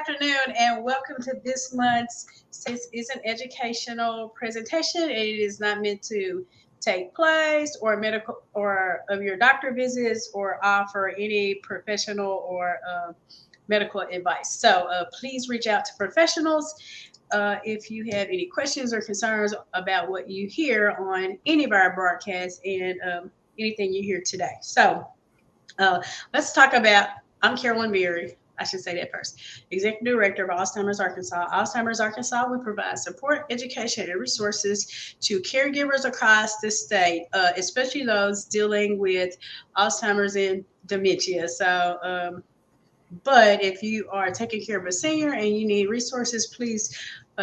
afternoon, and welcome to this month's. This is an educational presentation. It is not meant to take place or medical or of your doctor visits or offer any professional or medical advice. So please reach out to professionals if you have any questions or concerns about what you hear on any of our broadcasts and anything you hear today. So let's talk about. I'm Carolyn Berry. I should say that first. Executive Director of Alzheimer's Arkansas. Alzheimer's Arkansas, we provide support, education, and resources to caregivers across the state, especially those dealing with Alzheimer's and dementia. But if you are taking care of a senior and you need resources, please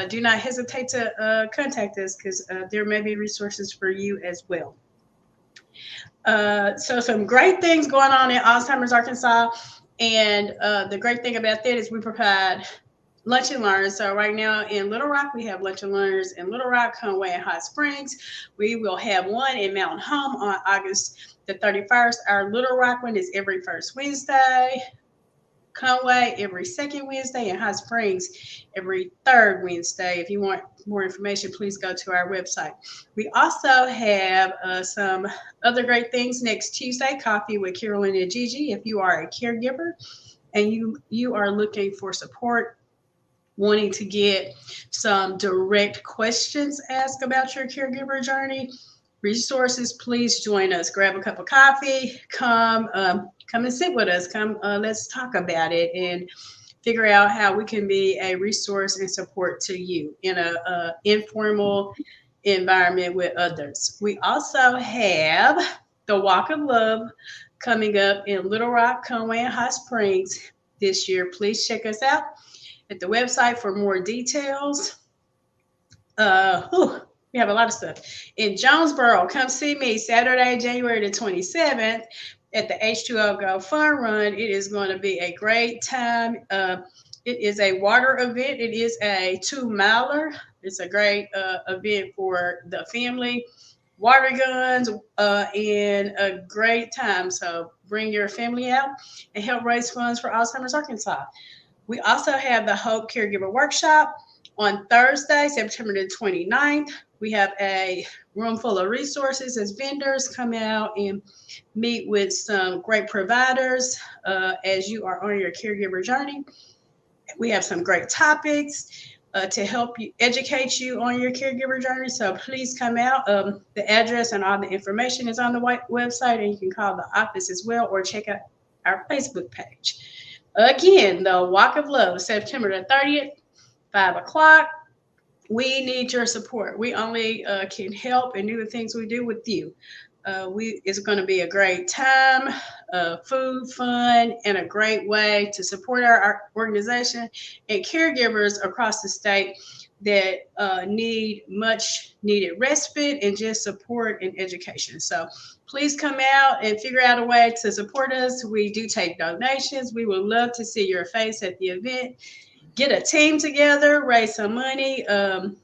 do not hesitate to contact us because there may be resources for you as well. So some great things going on in Alzheimer's Arkansas. And the great thing about that is we provide lunch and learns. So right now in Little Rock, we have lunch and learns in Little Rock, Conway, and Hot Springs. We will have one in Mountain Home on August the 31st. Our Little Rock one is every first Wednesday. Conway every second Wednesday, and Hot Springs every third Wednesday. If you want more information, please go to our website. We also have some other great things next Tuesday, Coffee with Carolyn and Gigi. If you are a caregiver and you are looking for support, wanting to get some direct questions asked about your caregiver journey, resources, please join us. Grab a cup of coffee, come and sit with us. Let's talk about it and figure out how we can be a resource and support to you in a informal environment with others. We also have the Walk of Love coming up in Little Rock, Conway, and Hot Springs this year. Please check us out at the website for more details. We have a lot of stuff. In Jonesboro, come see me Saturday, January the 27th at the H2O Go Fun Run. It is going to be a great time. It is a water event. It is a 2-miler. It's a great event for the family. Water guns and a great time. So bring your family out and help raise funds for Alzheimer's Arkansas. We also have the Hope Caregiver Workshop on Thursday, September the 29th. We have a room full of resources as vendors come out and meet with some great providers as you are on your caregiver journey. We have some great topics to help you educate you on your caregiver journey. So please come out. The address and all the information is on the website, and you can call the office as well or check out our Facebook page. Again, the Walk of Love, September the 30th, 5 o'clock. We need your support. We only can help and do the things we do with you. It's going to be a great time, food, fun, and a great way to support our organization and caregivers across the state that need much needed respite and just support and education. So please come out and figure out a way to support us. We do take donations. We would love to see your face at the event. Get a team together, raise some money, and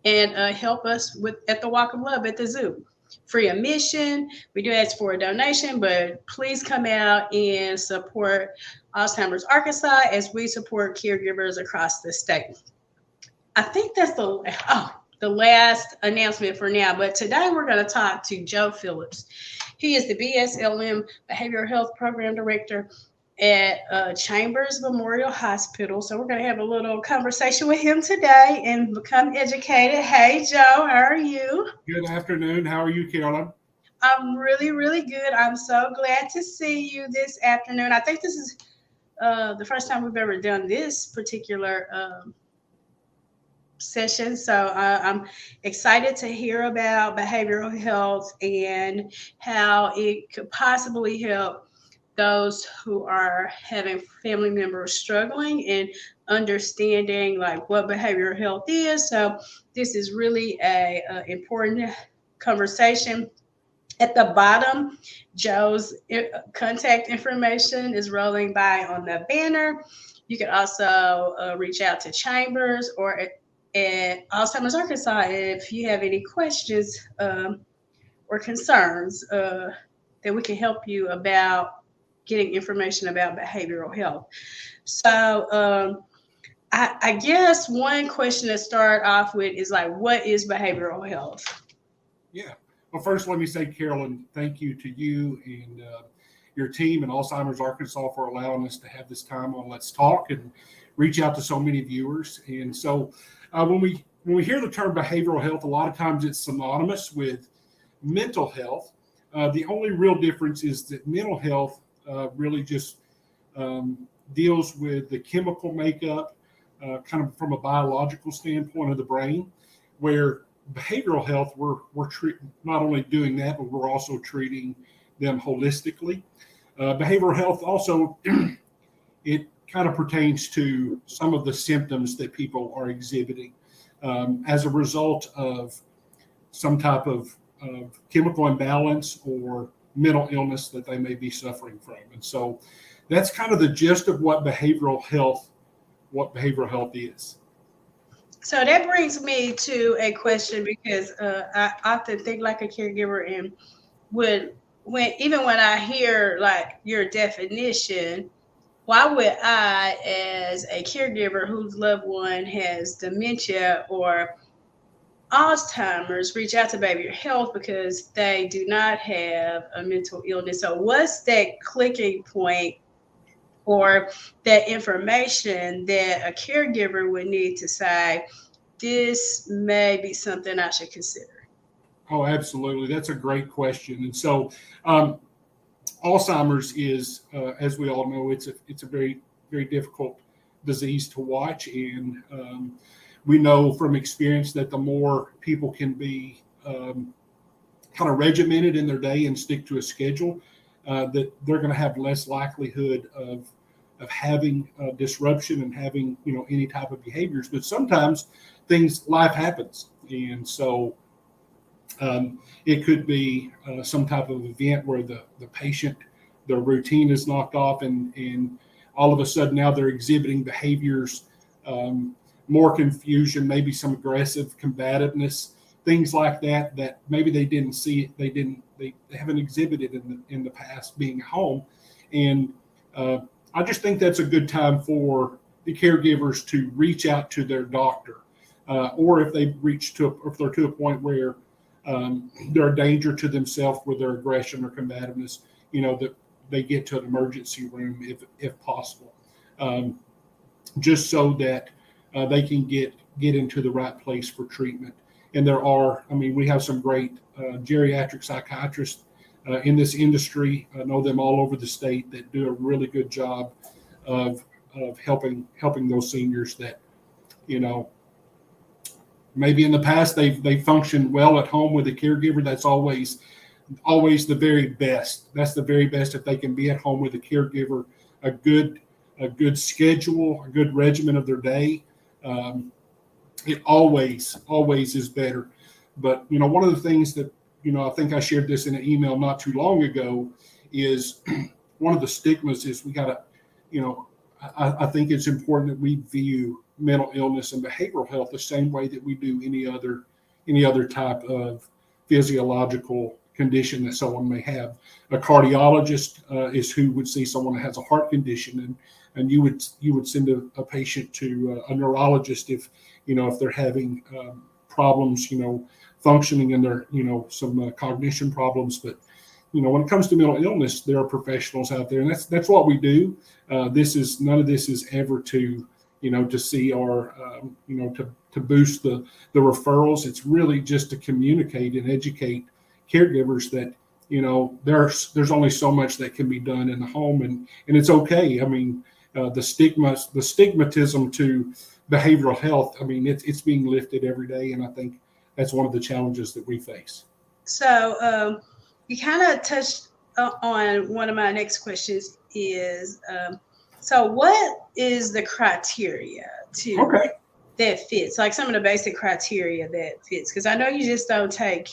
help us at the Walk of Love at the zoo. Free admission. We do ask for a donation, but please come out and support Alzheimer's Arkansas as we support caregivers across the state. I think that's the last announcement for now, but today we're going to talk to Joe Phillips. He is the BSLM Behavioral Health Program Director at Chambers Memorial Hospital. So we're going to have a little conversation with him today and become educated. Hey, Joe, how are you? Good afternoon. How are you, Carolyn? I'm really, really good. I'm so glad to see you this afternoon. I think this is the first time we've ever done this particular session. So I'm excited to hear about behavioral health and how it could possibly help those who are having family members struggling and understanding like what behavioral health is. So this is really a important conversation. At the bottom, Joe's contact information is rolling by on the banner. You can also reach out to Chambers or at Alzheimer's Arkansas if you have any questions or concerns that we can help you about getting information about behavioral health. So I guess one question to start off with is like, what is behavioral health? Yeah. Well, first, let me say, Carolyn, thank you to you and your team and Alzheimer's Arkansas for allowing us to have this time on Let's Talk and reach out to so many viewers. And so, when we hear the term behavioral health, a lot of times it's synonymous with mental health. The only real difference is that mental health really just deals with the chemical makeup, kind of from a biological standpoint of the brain, where behavioral health, we're not only doing that, but we're also treating them holistically. Behavioral health also, it kind of pertains to some of the symptoms that people are exhibiting as a result of some type of chemical imbalance or mental illness that they may be suffering from. And so that's kind of the gist of what behavioral health is. So that brings me to a question because I often think like a caregiver and would when I hear like your definition, why would I, as a caregiver whose loved one has dementia or Alzheimer's, reach out to Behavioral Health because they do not have a mental illness? So, what's that clicking point or that information that a caregiver would need to say, this may be something I should consider? Oh, absolutely. That's a great question. And so, um, Alzheimer's is, as we all know, it's a very very difficult disease to watch, and we know from experience that the more people can be kind of regimented in their day and stick to a schedule, that they're going to have less likelihood of having disruption and having any type of behaviors. But sometimes life happens, and so it could be some type of event where the patient, their routine is knocked off, and all of a sudden now they're exhibiting behaviors, more confusion, maybe some aggressive combativeness, things like that that maybe they didn't see it, they haven't exhibited in the past being home. And I just think that's a good time for the caregivers to reach out to their doctor, or if if they're to a point where they're a danger to themselves with their aggression or combativeness, that they get to an emergency room if possible, just so that they can get into the right place for treatment. And we have some great geriatric psychiatrists in this industry. I know them all over the state that do a really good job of helping those seniors that you know maybe in the past they've functioned well at home with a caregiver. That's always the very best. That's the very best if they can be at home with a caregiver, a good schedule, a good regimen of their day. It always is better. But one of the things that I think I shared this in an email not too long ago is one of the stigmas is we got to, I think it's important that we view mental illness and behavioral health the same way that we do any other type of physiological condition that someone may have. A cardiologist is who would see someone that has a heart condition, and you would send a patient to a neurologist if they're having problems, functioning in their some cognition problems. But when it comes to mental illness, there are professionals out there, and that's what we do. None of this is ever to see or to boost the referrals. It's really just to communicate and educate caregivers that there's only so much that can be done in the home, and it's okay. I mean, the stigmatism to behavioral health, I mean, it's being lifted every day, and I think that's one of the challenges that we face. So you kind of touched on one of my next questions is so what is the criteria to Okay. that fits, like some of the basic criteria that fits? Because I know you just don't take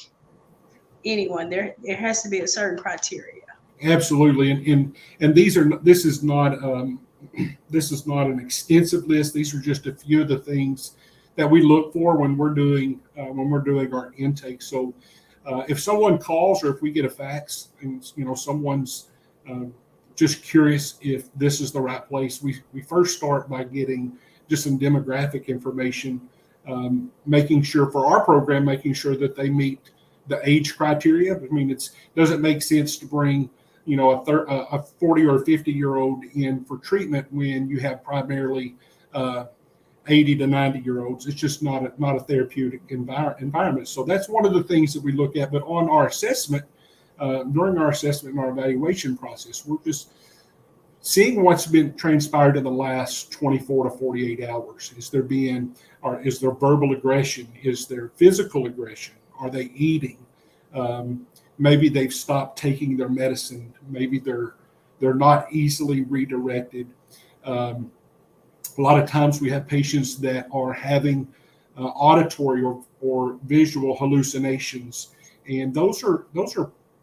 anyone. There has to be a certain criteria. Absolutely, and this is not an extensive list. These are just a few of the things that we look for when we're doing our intake. So, if someone calls or if we get a fax and someone's just curious if this is the right place, we first start by getting just some demographic information, making sure for our program, making sure that they meet the age criteria. I mean, it doesn't make sense to bring, a 40 or 50-year-old in for treatment when you have primarily 80 to 90-year-olds. It's just not a therapeutic environment. So that's one of the things that we look at. But on our assessment, during our assessment and our evaluation process, we're just seeing what's been transpired in the last 24 to 48 hours. Is there verbal aggression? Is there physical aggression? Are they eating? Maybe they've stopped taking their medicine. Maybe they're not easily redirected. A lot of times we have patients that are having auditory or visual hallucinations, and those are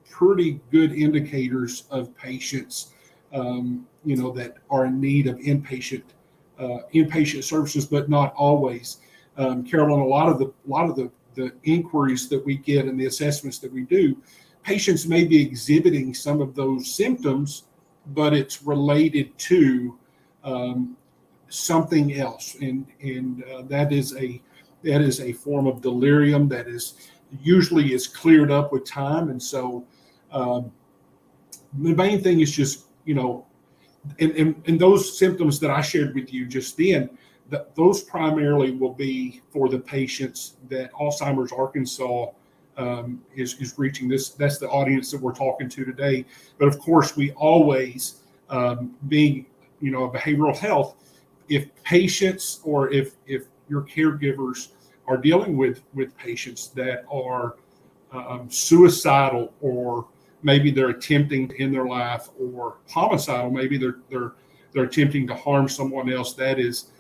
pretty good indicators of patients, that are in need of inpatient services, but not always. Carolyn, a lot of the inquiries that we get and the assessments that we do, patients may be exhibiting some of those symptoms, but it's related to something else, and that is a form of delirium that is usually cleared up with time. And so the main thing is just, and those symptoms that I shared with you just then, those primarily will be for the patients that Alzheimer's Arkansas is reaching. That's the audience that we're talking to today. But of course, we always, being behavioral health, if patients or if your caregivers are dealing with patients that are suicidal, or maybe they're attempting to end their life, or homicidal, maybe they're attempting to harm someone else, that's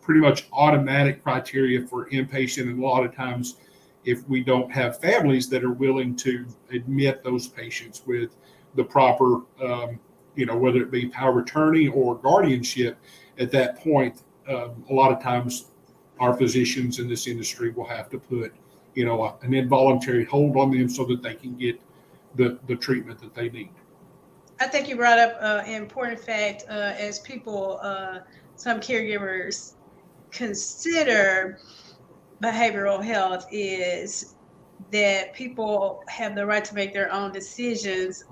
pretty much automatic criteria for inpatient. And a lot of times, if we don't have families that are willing to admit those patients with the proper, whether it be power of attorney or guardianship, at that point, a lot of times our physicians in this industry will have to put, an involuntary hold on them so that they can get the treatment that they need. I think you brought up an important fact, as people, some caregivers consider behavioral health, is that people have the right to make their own decisions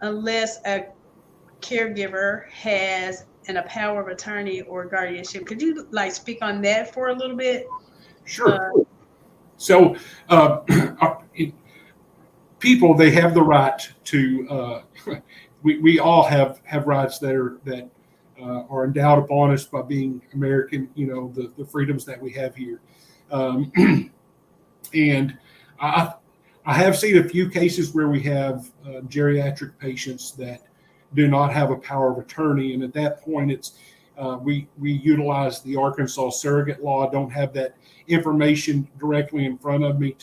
unless a caregiver has a power of attorney or guardianship. Could you speak on that for a little bit? Sure. So people, they have the right to, we all have rights that are endowed upon us by being American, the freedoms that we have here. And I have seen a few cases where we have geriatric patients that do not have a power of attorney. And at that point, it's we utilize the Arkansas surrogate law. I don't have that information directly in front of me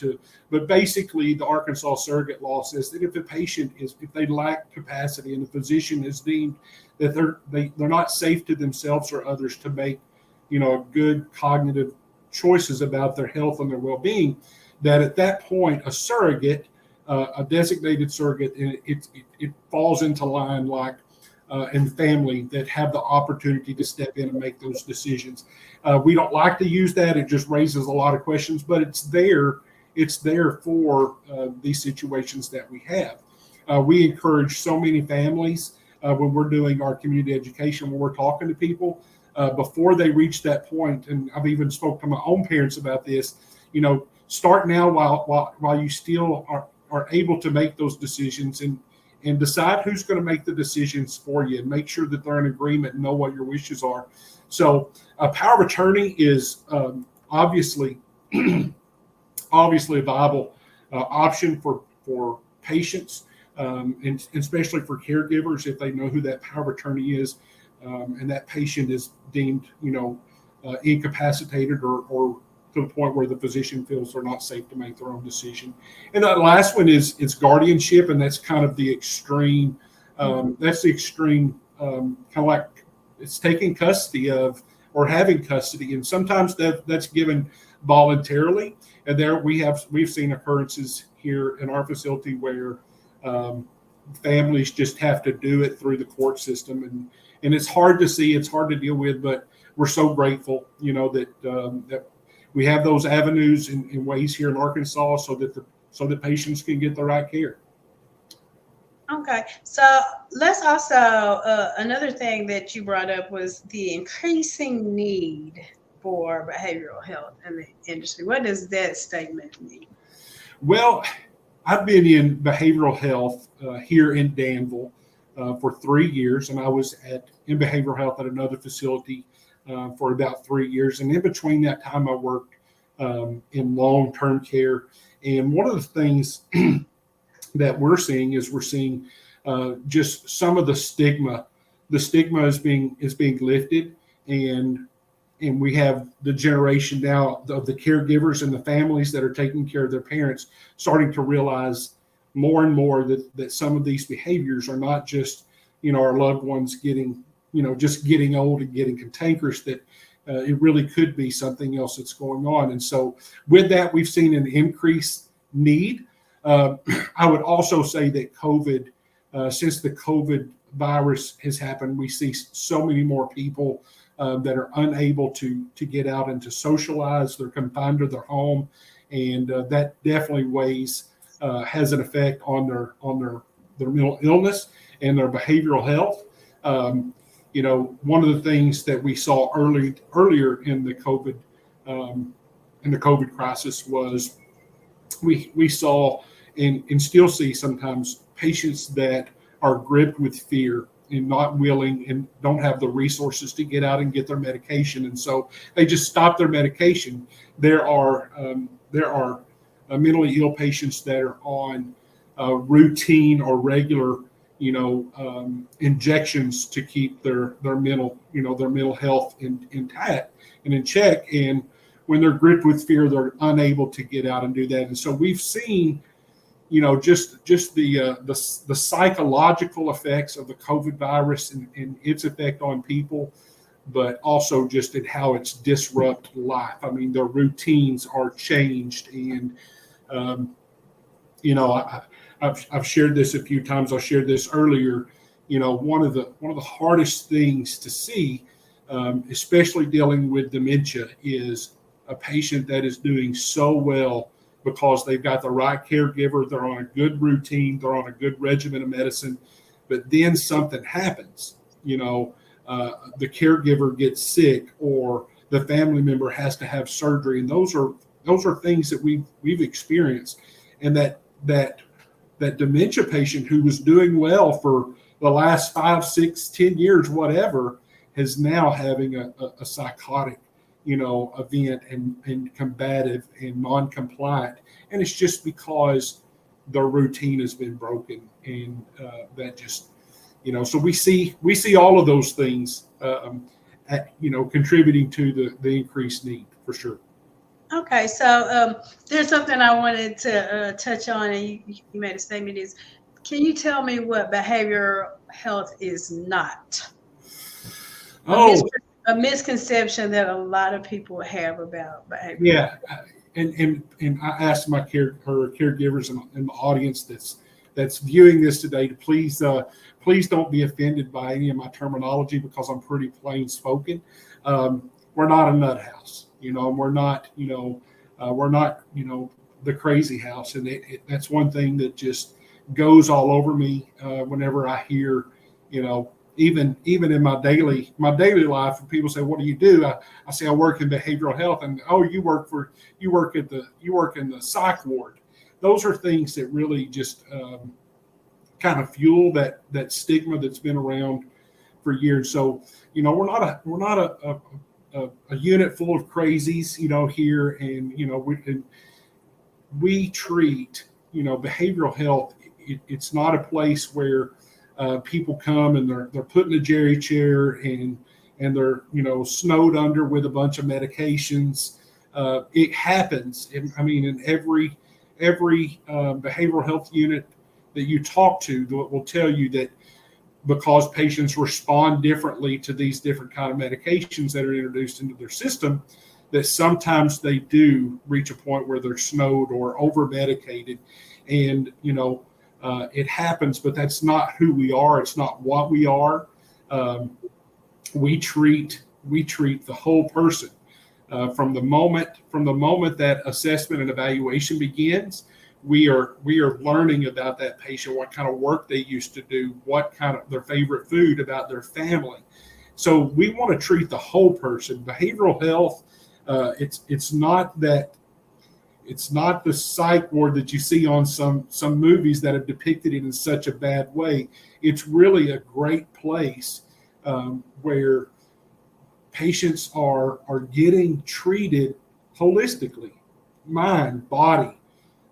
but basically the Arkansas surrogate law says that if a patient if they lack capacity and the physician is deemed that they're not safe to themselves or others to make, good cognitive choices about their health and their well-being, that at that point a surrogate, a designated surrogate, and it falls into line and family that have the opportunity to step in and make those decisions. We don't like to use that. It just raises a lot of questions, but it's there. It's there for these situations that we have. We encourage so many families when we're doing our community education, when we're talking to people before they reach that point. And I've even spoke to my own parents about this. Start now while you still are able to make those decisions, and decide who's going to make the decisions for you, and make sure that they're in agreement and know what your wishes are. So a power of attorney is obviously a viable option for patients, and especially for caregivers if they know who that power of attorney is, and that patient is deemed incapacitated or to the point where the physician feels they're not safe to make their own decision. And the last one is guardianship, and that's kind of the extreme. That's the extreme, kind of like it's taking custody of or having custody, and sometimes that's given voluntarily. And there we've seen occurrences here in our facility where families just have to do it through the court system, and it's hard to see, it's hard to deal with, but we're so grateful, that we have those avenues and ways here in Arkansas so that patients can get the right care. Okay, so let's also another thing that you brought up was the increasing need for behavioral health in the industry. What does that statement mean? Well, I've been in behavioral health here in Danville for 3 years, and I was in behavioral health at another facility for about 3 years. And in between that time, I worked in long-term care. And one of the things that we're seeing is just some of the stigma. The stigma is being lifted, and we have the generation now of the caregivers and the families that are taking care of their parents starting to realize more and more that some of these behaviors are not just, our loved ones just getting old and getting cantankerous, that it really could be something else that's going on. And so with that, we've seen an increased need. I would also say that COVID, since the COVID virus has happened, we see so many more people that are unable to get out and to socialize. They're confined to their home, and that definitely has an effect on their mental illness and their behavioral health. One of the things that we saw earlier in the COVID crisis was we saw and still see sometimes patients that are gripped with fear and not willing and don't have the resources to get out and get their medication, and so they just stop their medication. There are mentally ill patients that are on routine or regular injections to keep their mental health intact and in check, and when they're gripped with fear, they're unable to get out and do that. And so we've seen just the psychological effects of the COVID virus and its effect on people, but also just in how it's disrupt life. I mean, their routines are changed, and I've shared this a few times. I shared this earlier. One of the hardest things to see, especially dealing with dementia, is a patient that is doing so well because they've got the right caregiver, they're on a good routine, they're on a good regimen of medicine, but then something happens. The caregiver gets sick, or the family member has to have surgery, and those are things that we've experienced, and that dementia patient who was doing well for the last 5, 6, 10 years, whatever, is now having a psychotic event and combative and non-compliant, and it's just because the routine has been broken, and that just so we see all of those things contributing to the increased need for sure. Okay, so there's something I wanted to touch on, and you made a statement. Can you tell me what behavioral health is not? A misconception that a lot of people have about behavior. Yeah, and I asked my caregivers in the audience that's viewing this today to please don't be offended by any of my terminology, because I'm pretty plain spoken. We're not a nut house, we're not the crazy house, and that's one thing that just goes all over me whenever I hear even in my daily life, when people say, "What do you do?" I say I work in behavioral health, and you work in the psych ward. Those are things that really just kind of fuel that stigma that's been around for years. So we're not a unit full of crazies here, and we treat behavioral health. It's not a place where people come and they're put in a jerry chair and they're snowed under with a bunch of medications. It happens. In every behavioral health unit that you talk to will tell you that because patients respond differently to these different kind of medications that are introduced into their system, that sometimes they do reach a point where they're snowed or over medicated, and it happens, but that's not who we are. It's not what we are. we treat the whole person from the moment that assessment and evaluation begins. We are learning about that patient, what kind of work they used to do, what kind of their favorite food, about their family. So we want to treat the whole person. Behavioral health, it's not the psych ward that you see on some movies that have depicted it in such a bad way. It's really a great place where patients are getting treated holistically, mind, body,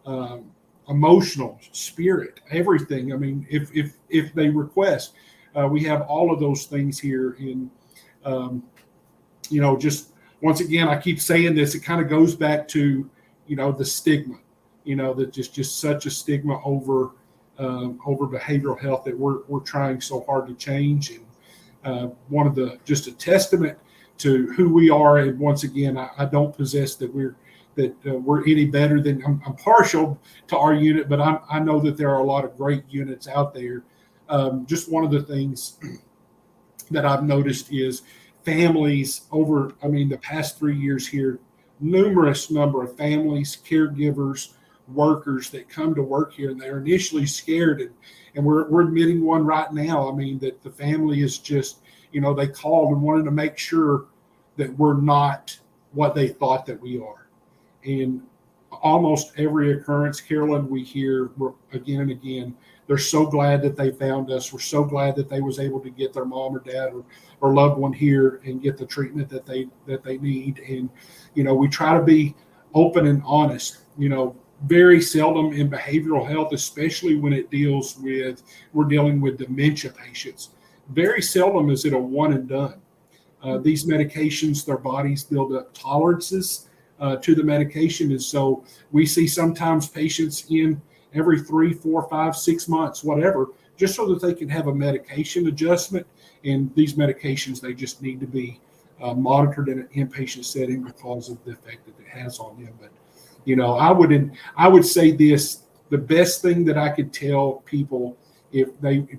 um, emotional, spirit, everything. I mean, if they request, we have all of those things here in um, just once again, I keep saying this, it kind of goes back to, the stigma, that just such a stigma over behavioral health that we're trying so hard to change. And one of the, just a testament to who we are. And once again, I don't possess that we're any better than, I'm partial to our unit, but I know that there are a lot of great units out there. Just one of the things that I've noticed is families over, I mean, the past 3 years here, numerous number of families, caregivers, workers that come to work here, and they're initially scared. And we're admitting one right now. I mean, that the family is just, they called and wanted to make sure that we're not what they thought that we are. And almost every occurrence, Carolyn, we hear again and again, they're so glad that they found us. We're so glad that they was able to get their mom or dad or loved one here and get the treatment that they need. And we try to be open and honest. Very seldom in behavioral health, especially when we're dealing with dementia patients. Very seldom is it a one and done. These medications, their bodies build up tolerances to the medication. And so we see sometimes patients in every 3, 4, 5, 6 months, whatever, just so that they can have a medication adjustment. And these medications, they just need to be monitored in an inpatient setting because of the effect that it has on them. But, I would say this, the best thing that I could tell people, if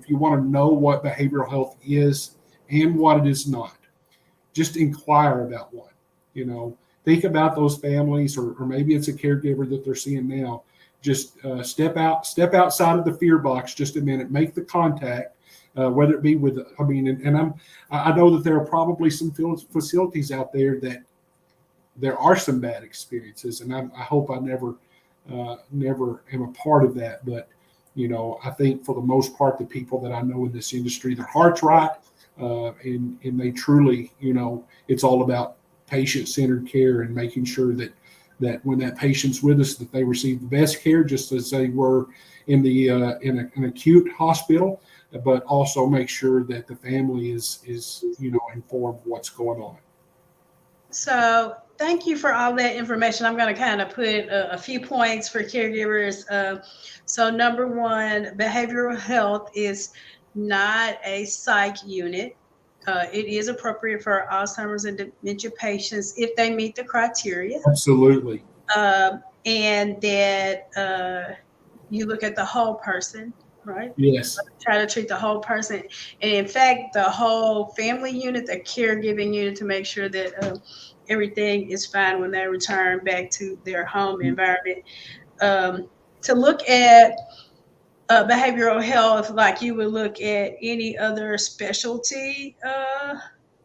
you want to know what behavioral health is and what it is not, just inquire about one. Think about those families, or maybe it's a caregiver that they're seeing now. Just step outside of the fear box just a minute, make the contact, whether it be with, I know that there are probably some facilities out there that there are some bad experiences, and I hope I never am a part of that. But I think for the most part, the people that I know in this industry, their heart's right, and they truly, it's all about patient-centered care and making sure that when that patient's with us, that they receive the best care, just as they were in an acute hospital, but also make sure that the family is informed of what's going on. So thank you for all that information. I'm going to kind of put a few points for caregivers. So number one, behavioral health is not a psych unit. It is appropriate for Alzheimer's and dementia patients if they meet the criteria. Absolutely. And that you look at the whole person, right? Yes. Try to treat the whole person. And in fact, the whole family unit, the caregiving unit, to make sure that everything is fine when they return back to their home environment. To look at behavioral health like you would look at any other specialty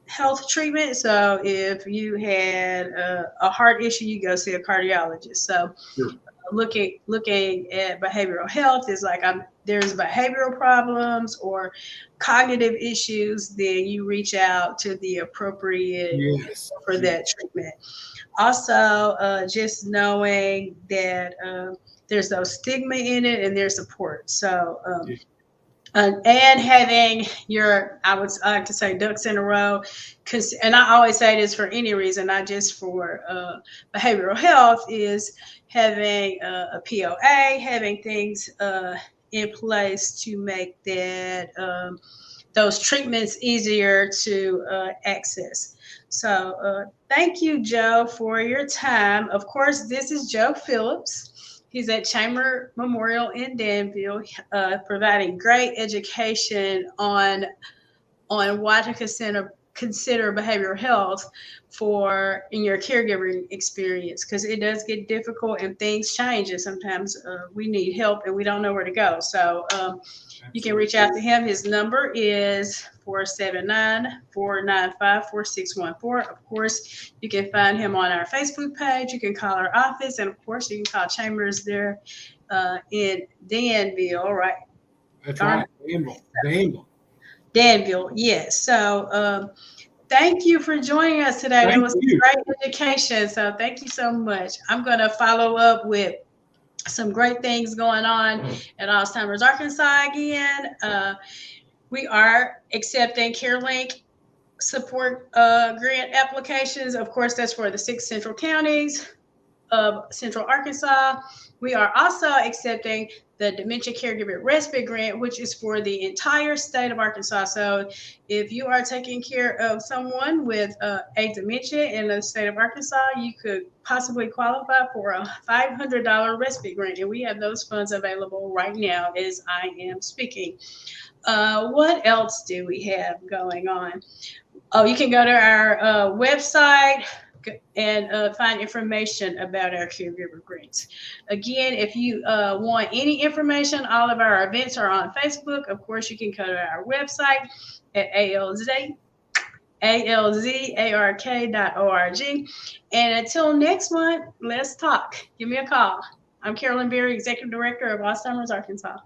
health treatment. So if you had a heart issue, you go see a cardiologist. So Sure. looking at behavioral health is like there's behavioral problems or cognitive issues, then you reach out to the appropriate Yes. for that treatment. Also, just knowing that there's no stigma in it and there's support. So, and having I would like to say, ducks in a row, and I always say this for any reason, not just for behavioral health, is having a POA, having things in place to make that those treatments easier to access. So thank you, Joe, for your time. Of course, this is Joe Phillips. He's at Chamber Memorial in Danville, providing great education on what to consider consider behavioral health for in your caregiving experience, because it does get difficult and things change, and sometimes we need help and we don't know where to go. So you can reach out to him. His number is 479-495-4614. Of course, you can find him on our Facebook page. You can call our office, and of course, you can call Chambers there in Danville, right? That's right. Danville. Danville, yes. So thank you for joining us today. That was great education. So thank you so much. I'm going to follow up with some great things going on at Alzheimer's Arkansas again. We are accepting CareLink support grant applications. Of course, that's for the 6 central counties of Central Arkansas. We are also accepting the Dementia Caregiver Respite Grant, which is for the entire state of Arkansas. So if you are taking care of someone with a dementia in the state of Arkansas, you could possibly qualify for a $500 respite grant. And we have those funds available right now as I am speaking. What else do we have going on? Oh, you can go to our website and find information about our caregiver grants. Again, if you want any information, all of our events are on Facebook. Of course, you can go to our website at alzark.org. And until next month, let's talk. Give me a call. I'm Carolyn Berry, Executive Director of Alzheimer's Arkansas.